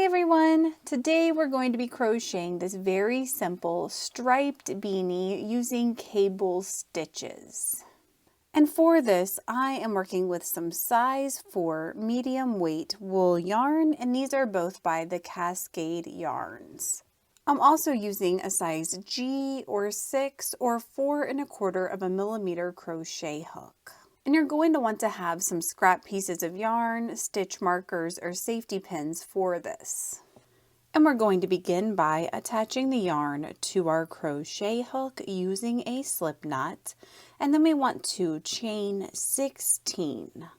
Hi everyone! Today we're going to be crocheting this very simple striped beanie using cable stitches. And for this, I am working with some size 4 medium weight wool yarn, and these are both by the Cascade yarns. I'm also using a size G or 6 or 4 1/4 millimeter crochet hook. And you're going to want to have some scrap pieces of yarn, stitch markers, or safety pins for this. And we're going to begin by attaching the yarn to our crochet hook using a slip knot, and then we want to chain 16.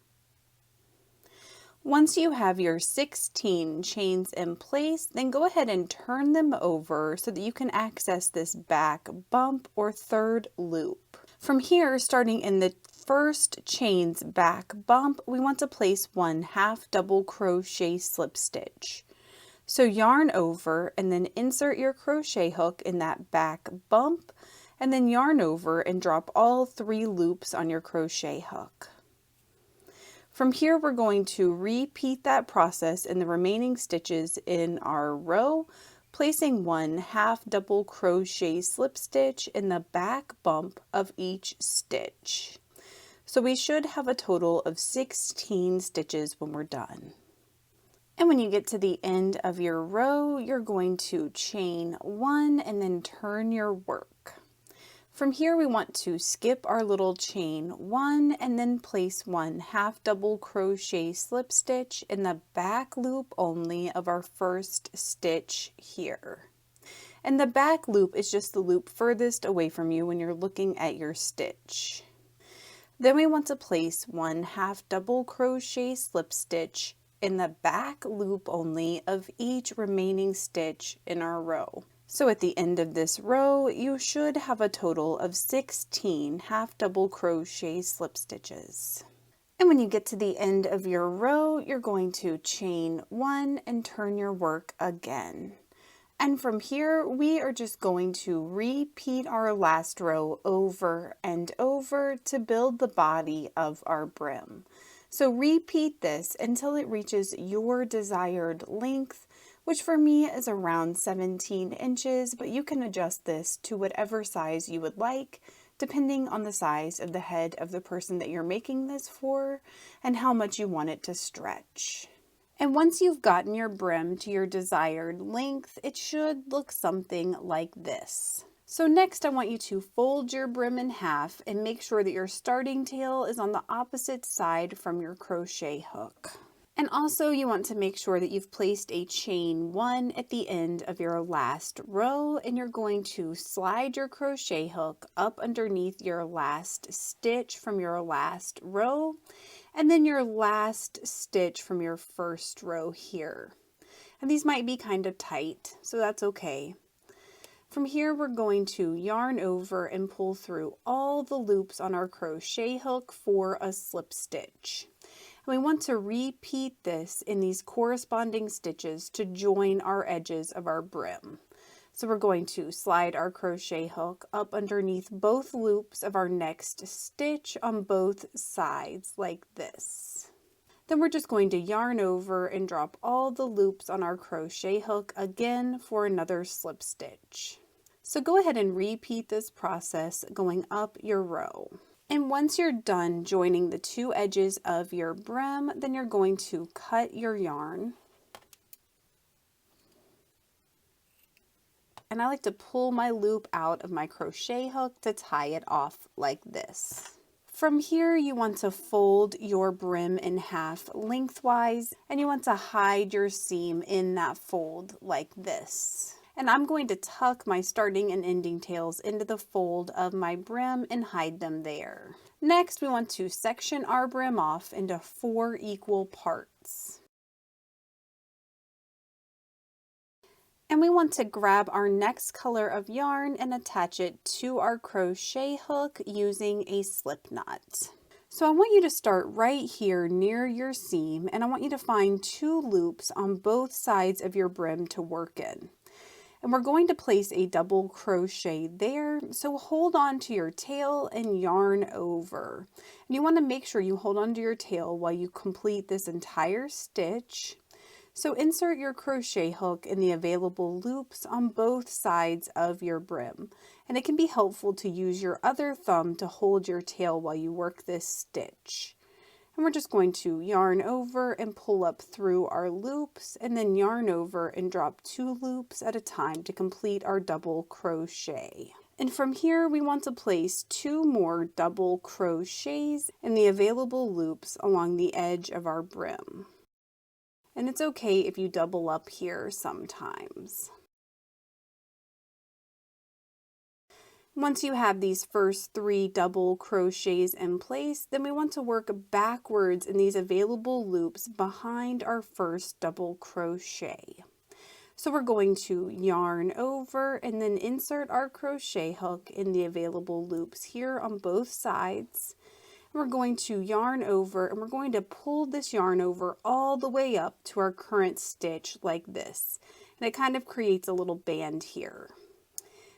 Once you have your 16 chains in place, then go ahead and turn them over so that you can access this back bump or third loop. From here, starting in the first chain's back bump, we want to place one half double crochet slip stitch. So yarn over and then insert your crochet hook in that back bump, and then yarn over and drop all 3 loops on your crochet hook. From here, we're going to repeat that process in the remaining stitches in our row, placing one half double crochet slip stitch in the back bump of each stitch. So we should have a total of 16 stitches when we're done. And when you get to the end of your row, you're going to chain 1 and then turn your work. From here, we want to skip our little chain 1 and then place one half double crochet slip stitch in the back loop only of our first stitch here. And the back loop is just the loop furthest away from you when you're looking at your stitch. Then we want to place one half double crochet slip stitch in the back loop only of each remaining stitch in our row. So at the end of this row, you should have a total of 16 half double crochet slip stitches. And when you get to the end of your row, you're going to chain 1 and turn your work again. And from here, we are just going to repeat our last row over and over to build the body of our brim. So repeat this until it reaches your desired length, which for me is around 17 inches, but you can adjust this to whatever size you would like, depending on the size of the head of the person that you're making this for and how much you want it to stretch. And once you've gotten your brim to your desired length, it should look something like this. So next I want you to fold your brim in half and make sure that your starting tail is on the opposite side from your crochet hook. And also you want to make sure that you've placed a chain 1 at the end of your last row, and you're going to slide your crochet hook up underneath your last stitch from your last row, and then your last stitch from your first row here. And these might be kind of tight, so that's okay. From here, we're going to yarn over and pull through all the loops on our crochet hook for a slip stitch. And we want to repeat this in these corresponding stitches to join our edges of our brim. So we're going to slide our crochet hook up underneath both loops of our next stitch on both sides like this. Then we're just going to yarn over and drop all the loops on our crochet hook again for another slip stitch. So go ahead and repeat this process going up your row. And once you're done joining the 2 edges of your brim, then you're going to cut your yarn. And I like to pull my loop out of my crochet hook to tie it off like this. From here, you want to fold your brim in half lengthwise, and you want to hide your seam in that fold like this. And I'm going to tuck my starting and ending tails into the fold of my brim and hide them there. Next, we want to section our brim off into 4 equal parts. And we want to grab our next color of yarn and attach it to our crochet hook using a slip knot. So I want you to start right here near your seam, and I want you to find 2 loops on both sides of your brim to work in. And we're going to place a double crochet there, so hold on to your tail and yarn over. And you want to make sure you hold on to your tail while you complete this entire stitch. So insert your crochet hook in the available loops on both sides of your brim, and it can be helpful to use your other thumb to hold your tail while you work this stitch. And we're just going to yarn over and pull up through our loops, and then yarn over and drop 2 loops at a time to complete our double crochet. And from here we want to place 2 more double crochets in the available loops along the edge of our brim. And it's okay if you double up here sometimes. Once you have these first 3 double crochets in place, then we want to work backwards in these available loops behind our first double crochet. So we're going to yarn over and then insert our crochet hook in the available loops here on both sides. We're going to yarn over and we're going to pull this yarn over all the way up to our current stitch like this. And it kind of creates a little band here.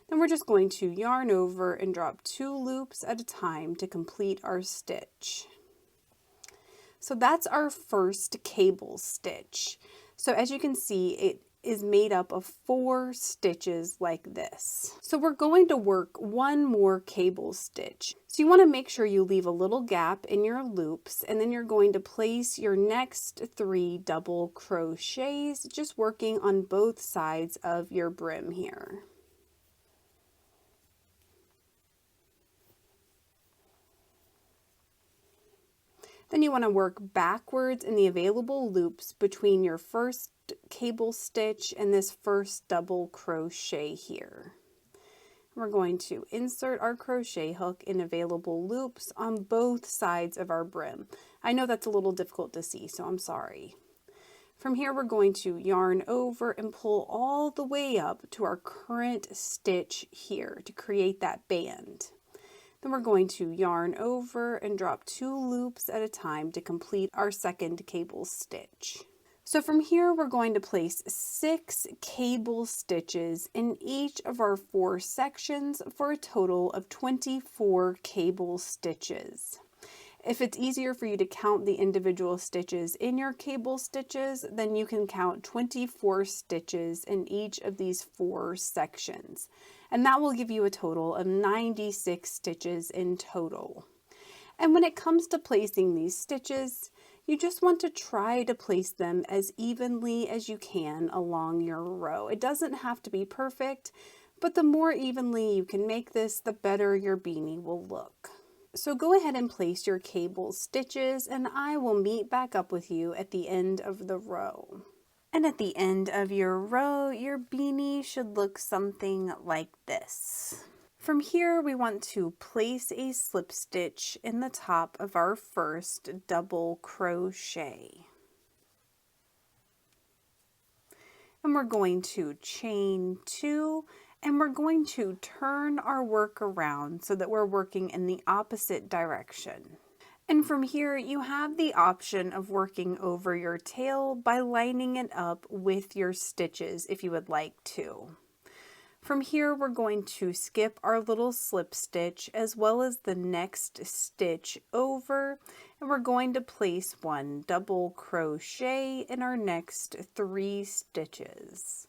Then we're just going to yarn over and drop 2 loops at a time to complete our stitch. So that's our first cable stitch. So as you can see, it is made up of 4 stitches like this. So we're going to work 1 more cable stitch. So you want to make sure you leave a little gap in your loops, and then you're going to place your next 3 double crochets, just working on both sides of your brim here. Then you want to work backwards in the available loops between your first cable stitch and this first double crochet here. We're going to insert our crochet hook in available loops on both sides of our brim. I know that's a little difficult to see, so I'm sorry. From here, we're going to yarn over and pull all the way up to our current stitch here to create that band. Then we're going to yarn over and drop 2 loops at a time to complete our second cable stitch. So from here, we're going to place 6 cable stitches in each of our 4 sections for a total of 24 cable stitches. If it's easier for you to count the individual stitches in your cable stitches, then you can count 24 stitches in each of these 4 sections. And that will give you a total of 96 stitches in total. And when it comes to placing these stitches, you just want to try to place them as evenly as you can along your row. It doesn't have to be perfect, but the more evenly you can make this, the better your beanie will look. So go ahead and place your cable stitches, and I will meet back up with you at the end of the row. And at the end of your row, your beanie should look something like this. From here, we want to place a slip stitch in the top of our first double crochet. And we're going to chain 2, and we're going to turn our work around so that we're working in the opposite direction. And from here, you have the option of working over your tail by lining it up with your stitches if you would like to. From here, we're going to skip our little slip stitch as well as the next stitch over, and we're going to place 1 double crochet in our next 3 stitches.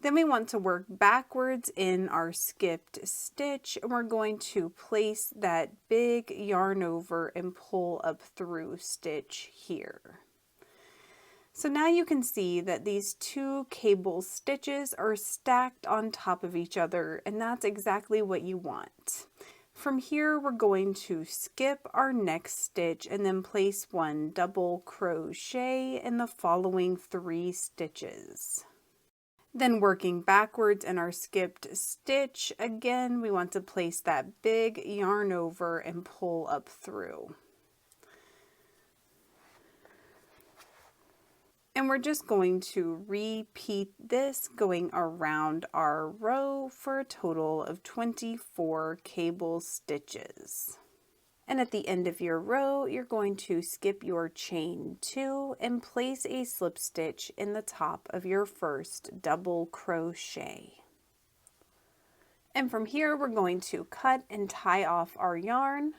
Then we want to work backwards in our skipped stitch, and we're going to place that big yarn over and pull up through stitch here. So now you can see that these 2 cable stitches are stacked on top of each other, and that's exactly what you want. From here, we're going to skip our next stitch and then place 1 double crochet in the following 3 stitches. Then working backwards in our skipped stitch, again, we want to place that big yarn over and pull up through. And we're just going to repeat this going around our row for a total of 24 cable stitches. And at the end of your row, you're going to skip your chain 2 and place a slip stitch in the top of your first double crochet. And from here, we're going to cut and tie off our yarn.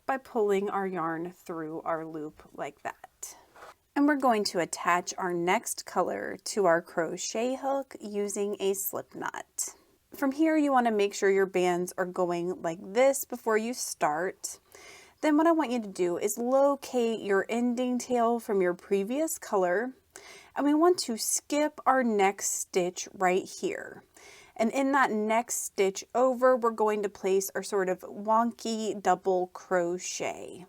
by pulling our yarn through our loop like that. And we're going to attach our next color to our crochet hook using a slip knot. From here, you want to make sure your bands are going like this before you start. Then what I want you to do is locate your ending tail from your previous color, and we want to skip our next stitch right here. And in that next stitch over, we're going to place our sort of wonky double crochet.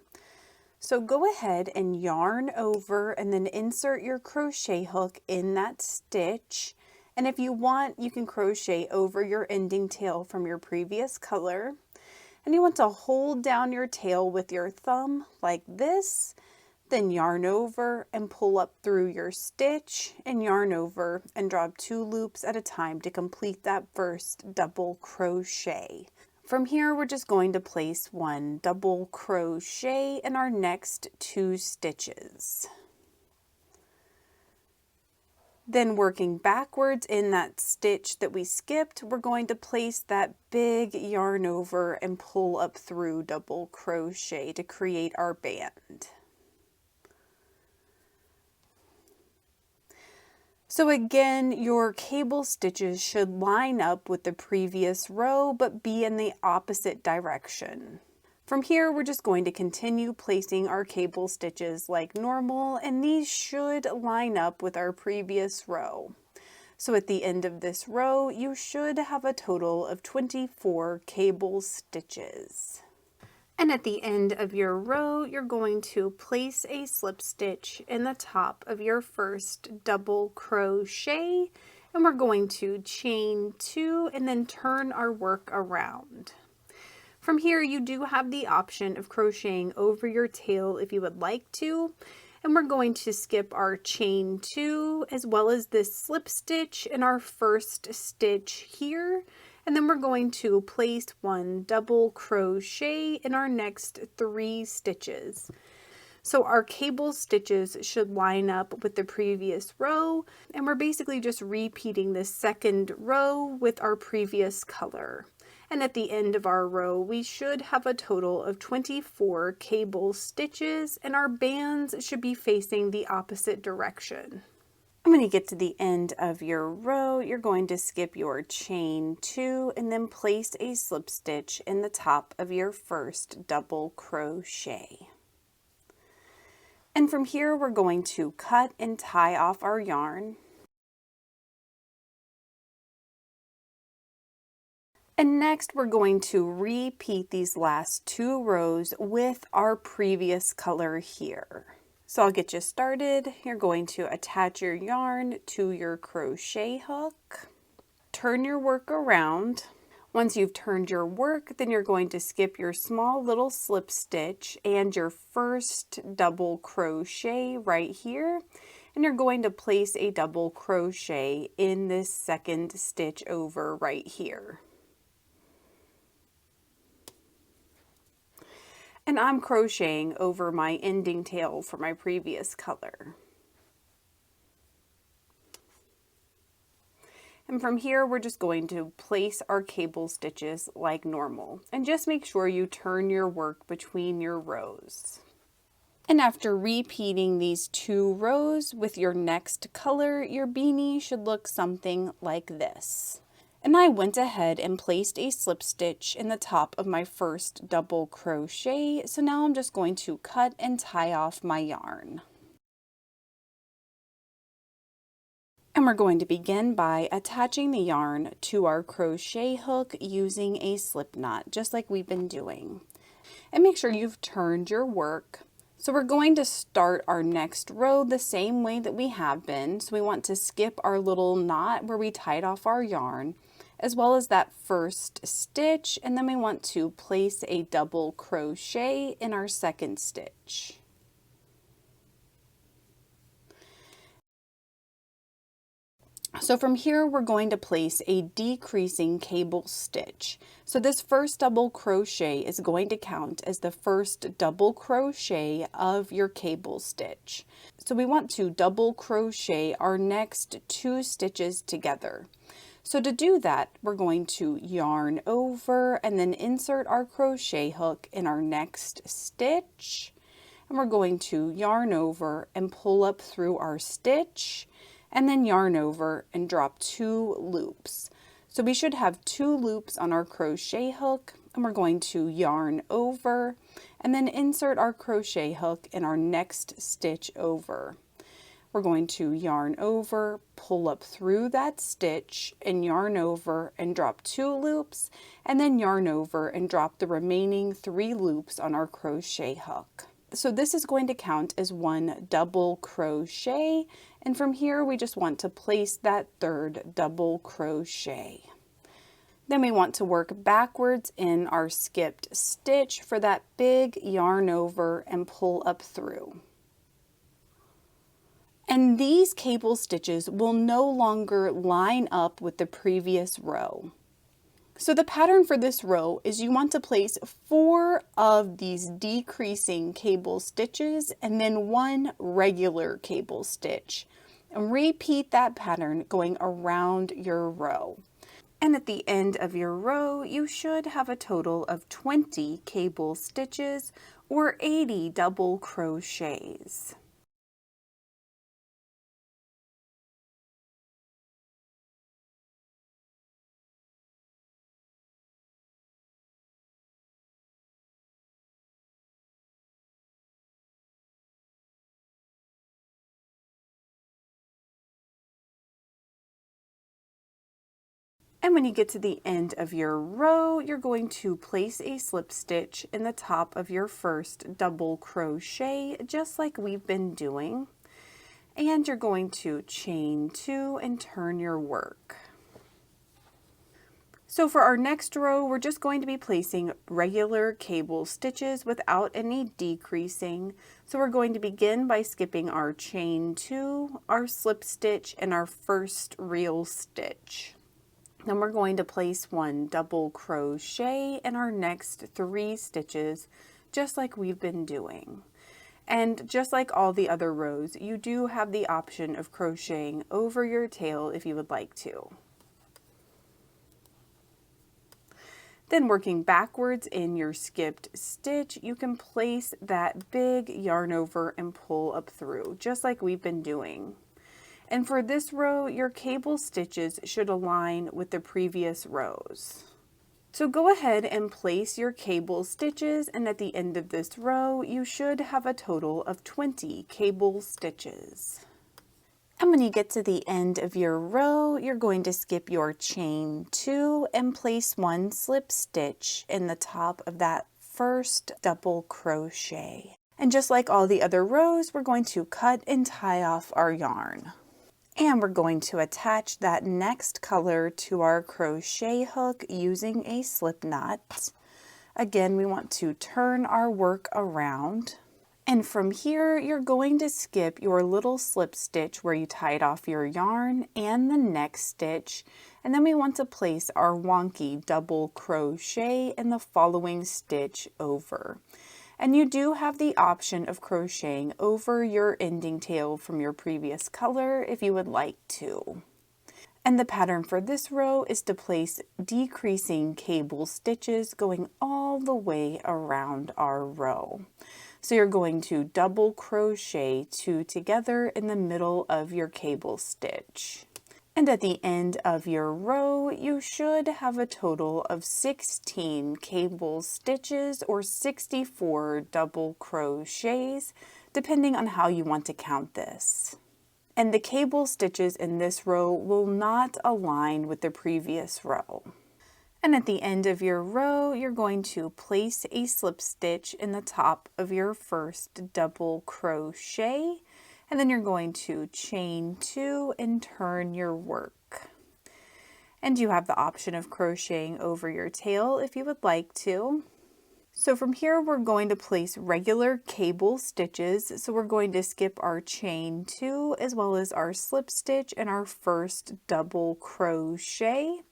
So go ahead and yarn over and then insert your crochet hook in that stitch. And if you want, you can crochet over your ending tail from your previous color. And you want to hold down your tail with your thumb like this, then yarn over and pull up through your stitch and yarn over and drop 2 loops at a time to complete that first double crochet. From here, we're just going to place 1 double crochet in our next 2 stitches. Then working backwards in that stitch that we skipped, we're going to place that big yarn over and pull up through double crochet to create our band. So again, your cable stitches should line up with the previous row, but be in the opposite direction. From here, we're just going to continue placing our cable stitches like normal, and these should line up with our previous row. So at the end of this row, you should have a total of 24 cable stitches. And at the end of your row, you're going to place a slip stitch in the top of your first double crochet, and we're going to chain 2 and then turn our work around. From here, you do have the option of crocheting over your tail if you would like to, and we're going to skip our chain 2 as well as this slip stitch in our first stitch here, and then we're going to place 1 double crochet in our next 3 stitches. So our cable stitches should line up with the previous row, and we're basically just repeating the second row with our previous color. And at the end of our row, we should have a total of 24 cable stitches, and our bands should be facing the opposite direction. And when you get to the end of your row, you're going to skip your chain 2 and then place a slip stitch in the top of your first double crochet. And from here, we're going to cut and tie off our yarn. And next, we're going to repeat these last 2 rows with our previous color here. So I'll get you started. You're going to attach your yarn to your crochet hook, turn your work around. Once you've turned your work, then you're going to skip your small little slip stitch and your first double crochet right here. And you're going to place a double crochet in this second stitch over right here. And I'm crocheting over my ending tail for my previous color. And from here, we're just going to place our cable stitches like normal. And just make sure you turn your work between your rows. And after repeating these 2 rows with your next color, your beanie should look something like this. And I went ahead and placed a slip stitch in the top of my first double crochet. So now I'm just going to cut and tie off my yarn. And we're going to begin by attaching the yarn to our crochet hook using a slip knot, just like we've been doing. And make sure you've turned your work. So we're going to start our next row the same way that we have been. So we want to skip our little knot where we tied off our yarn, as well as that first stitch, and then we want to place a double crochet in our second stitch. So from here, we're going to place a decreasing cable stitch. So this first double crochet is going to count as the first double crochet of your cable stitch. So we want to double crochet our next 2 stitches together. So to do that, we're going to yarn over and then insert our crochet hook in our next stitch. And we're going to yarn over and pull up through our stitch and then yarn over and drop 2 loops. So we should have 2 loops on our crochet hook, and we're going to yarn over and then insert our crochet hook in our next stitch over. We're going to yarn over, pull up through that stitch, and yarn over and drop 2 loops, and then yarn over and drop the remaining 3 loops on our crochet hook. So this is going to count as 1 double crochet, and from here we just want to place that 3rd double crochet. Then we want to work backwards in our skipped stitch for that big yarn over and pull up through. And these cable stitches will no longer line up with the previous row. So the pattern for this row is you want to place 4 of these decreasing cable stitches and then 1 regular cable stitch. And repeat that pattern going around your row. And at the end of your row, you should have a total of 20 cable stitches or 80 double crochets. And when you get to the end of your row, you're going to place a slip stitch in the top of your first double crochet, just like we've been doing. And you're going to chain 2 and turn your work. So for our next row, we're just going to be placing regular cable stitches without any decreasing. So we're going to begin by skipping our chain 2, our slip stitch, and our first real stitch. Then we're going to place 1 double crochet in our next 3 stitches, just like we've been doing. And just like all the other rows, you do have the option of crocheting over your tail if you would like to. Then working backwards in your skipped stitch, you can place that big yarn over and pull up through, just like we've been doing. And for this row, your cable stitches should align with the previous rows. So go ahead and place your cable stitches, and at the end of this row, you should have a total of 20 cable stitches. And when you get to the end of your row, you're going to skip your chain 2 and place 1 slip stitch in the top of that first double crochet. And just like all the other rows, we're going to cut and tie off our yarn. And we're going to attach that next color to our crochet hook using a slip knot. Again, we want to turn our work around. And from here, you're going to skip your little slip stitch where you tied off your yarn and the next stitch. And then we want to place our wonky double crochet in the following stitch over. And you do have the option of crocheting over your ending tail from your previous color if you would like to. And the pattern for this row is to place decreasing cable stitches going all the way around our row. So you're going to double crochet 2 together in the middle of your cable stitch. And at the end of your row, you should have a total of 16 cable stitches or 64 double crochets, depending on how you want to count this. And the cable stitches in this row will not align with the previous row. And at the end of your row, you're going to place a slip stitch in the top of your first double crochet. And then you're going to chain 2 and turn your work. And you have the option of crocheting over your tail if you would like to. So from here, we're going to place regular cable stitches. So we're going to skip our chain 2 as well as our slip stitch and our first double crochet.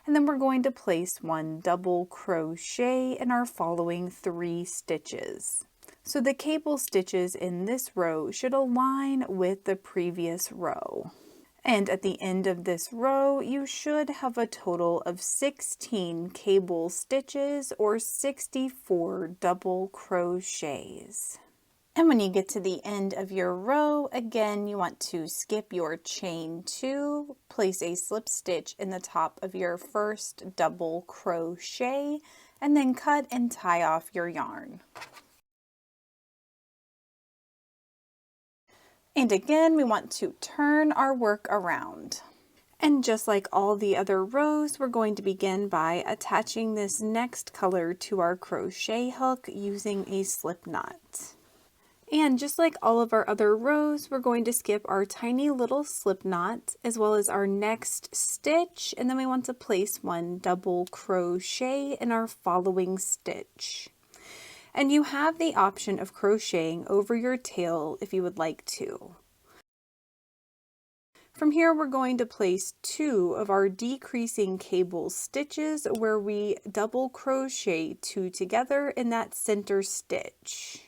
And then we're going to place 1 double crochet in our following 3 stitches. So the cable stitches in this row should align with the previous row. And at the end of this row, you should have a total of 16 cable stitches or 64 double crochets. And when you get to the end of your row, again, you want to skip your chain 2, place a slip stitch in the top of your first double crochet, and then cut and tie off your yarn. And again, we want to turn our work around. And just like all the other rows, we're going to begin by attaching this next color to our crochet hook using a slip knot. And just like all of our other rows, we're going to skip our tiny little slip knot as well as our next stitch, and then we want to place one double crochet in our following stitch. And you have the option of crocheting over your tail if you would like to. From here, we're going to place 2 of our decreasing cable stitches where we double crochet 2 together in that center stitch.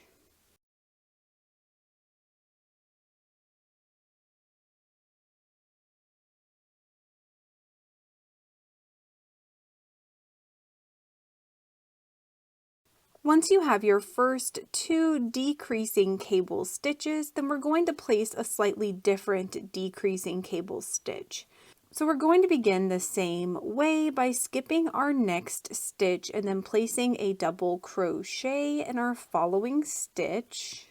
Once you have your first 2 decreasing cable stitches, then we're going to place a slightly different decreasing cable stitch. So we're going to begin the same way by skipping our next stitch and then placing a double crochet in our following stitch.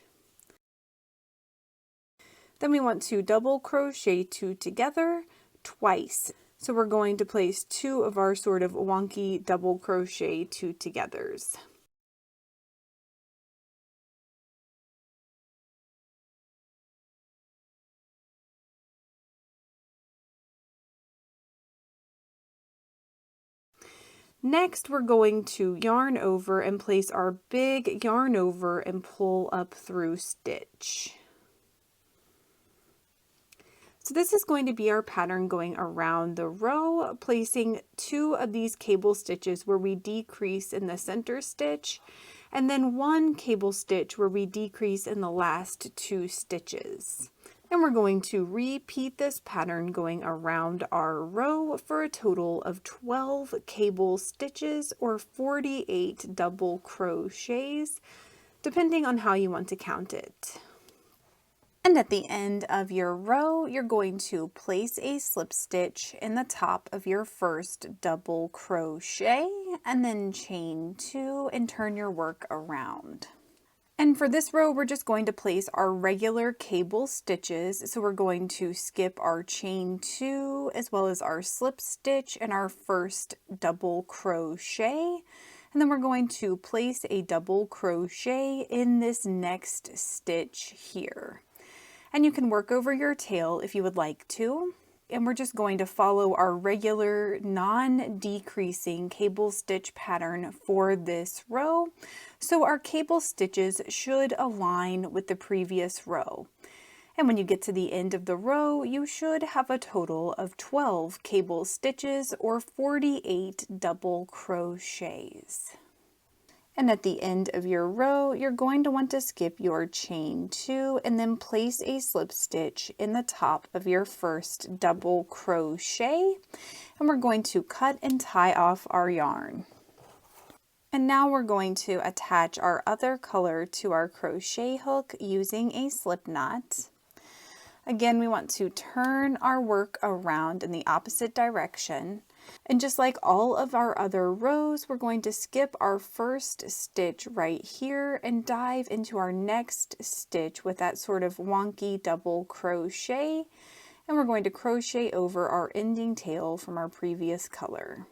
Then we want to double crochet 2 together twice. So we're going to place 2 of our sort of wonky double crochet 2 togethers. Next, we're going to yarn over and place our big yarn over and pull up through stitch. So this is going to be our pattern going around the row, placing 2 of these cable stitches where we decrease in the center stitch, and then 1 cable stitch where we decrease in the last 2 stitches. And we're going to repeat this pattern going around our row for a total of 12 cable stitches or 48 double crochets, depending on how you want to count it. And at the end of your row, you're going to place a slip stitch in the top of your first double crochet and then chain 2 and turn your work around. And for this row, we're just going to place our regular cable stitches. So we're going to skip our chain 2 as well as our slip stitch and our first double crochet. And then we're going to place a double crochet in this next stitch here. And you can work over your tail if you would like to. And we're just going to follow our regular non-decreasing cable stitch pattern for this row. So our cable stitches should align with the previous row. And when you get to the end of the row, you should have a total of 12 cable stitches or 48 double crochets. And at the end of your row, you're going to want to skip your chain 2 and then place a slip stitch in the top of your first double crochet. And we're going to cut and tie off our yarn. And now we're going to attach our other color to our crochet hook using a slip knot. Again, we want to turn our work around in the opposite direction. And just like all of our other rows, we're going to skip our first stitch right here and dive into our next stitch with that sort of wonky double crochet. And we're going to crochet over our ending tail from our previous color.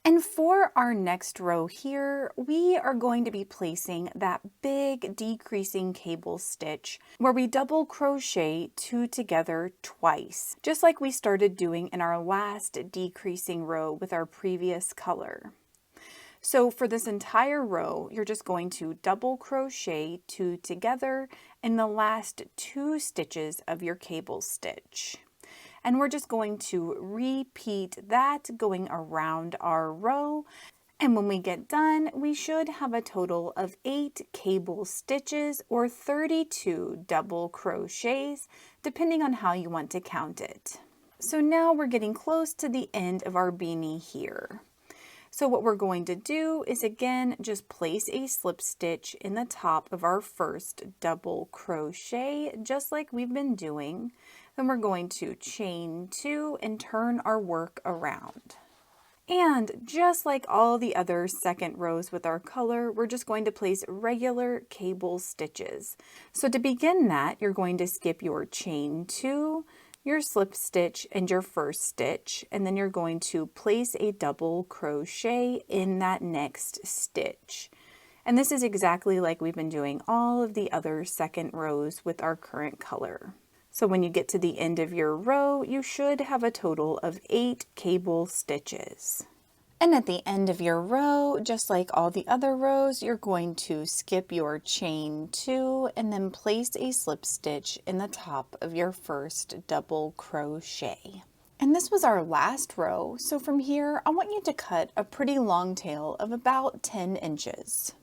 And for our next row here, we are going to be placing that big decreasing cable stitch where we double crochet 2 together twice, just like we started doing in our last decreasing row with our previous color. So for this entire row, you're just going to double crochet 2 together in the last 2 stitches of your cable stitch. And we're just going to repeat that going around our row. And when we get done, we should have a total of 8 cable stitches or 32 double crochets, depending on how you want to count it. So now we're getting close to the end of our beanie here. So what we're going to do is again, just place a slip stitch in the top of our first double crochet, just like we've been doing. Then we're going to chain 2 and turn our work around. And just like all the other second rows with our color, we're just going to place regular cable stitches. So to begin that, you're going to skip your chain 2, your slip stitch, and your first stitch, and then you're going to place a double crochet in that next stitch. And this is exactly like we've been doing all of the other second rows with our current color. So when you get to the end of your row, you should have a total of 8 cable stitches. And at the end of your row, just like all the other rows, you're going to skip your chain 2 and then place a slip stitch in the top of your first double crochet. And this was our last row, so from here I want you to cut a pretty long tail of about 10 inches.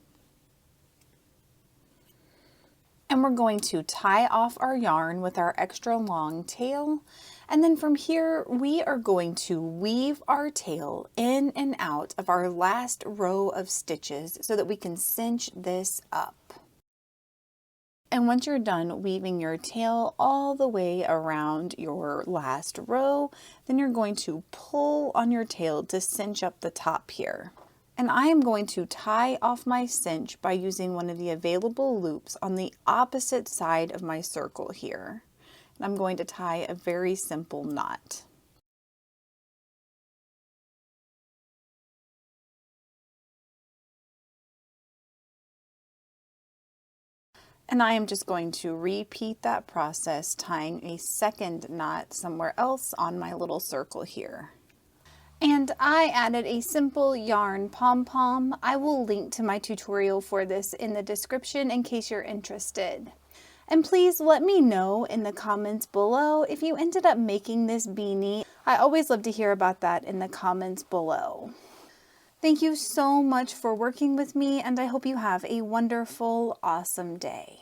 And we're going to tie off our yarn with our extra long tail. And then from here, we are going to weave our tail in and out of our last row of stitches so that we can cinch this up. And once you're done weaving your tail all the way around your last row, then you're going to pull on your tail to cinch up the top here. And I am going to tie off my cinch by using one of the available loops on the opposite side of my circle here. And I'm going to tie a very simple knot. And I am just going to repeat that process, tying a second knot somewhere else on my little circle here. And I added a simple yarn pom-pom. I will link to my tutorial for this in the description in case you're interested. And please let me know in the comments below if you ended up making this beanie. I always love to hear about that in the comments below. Thank you so much for working with me, and I hope you have a wonderful, awesome day.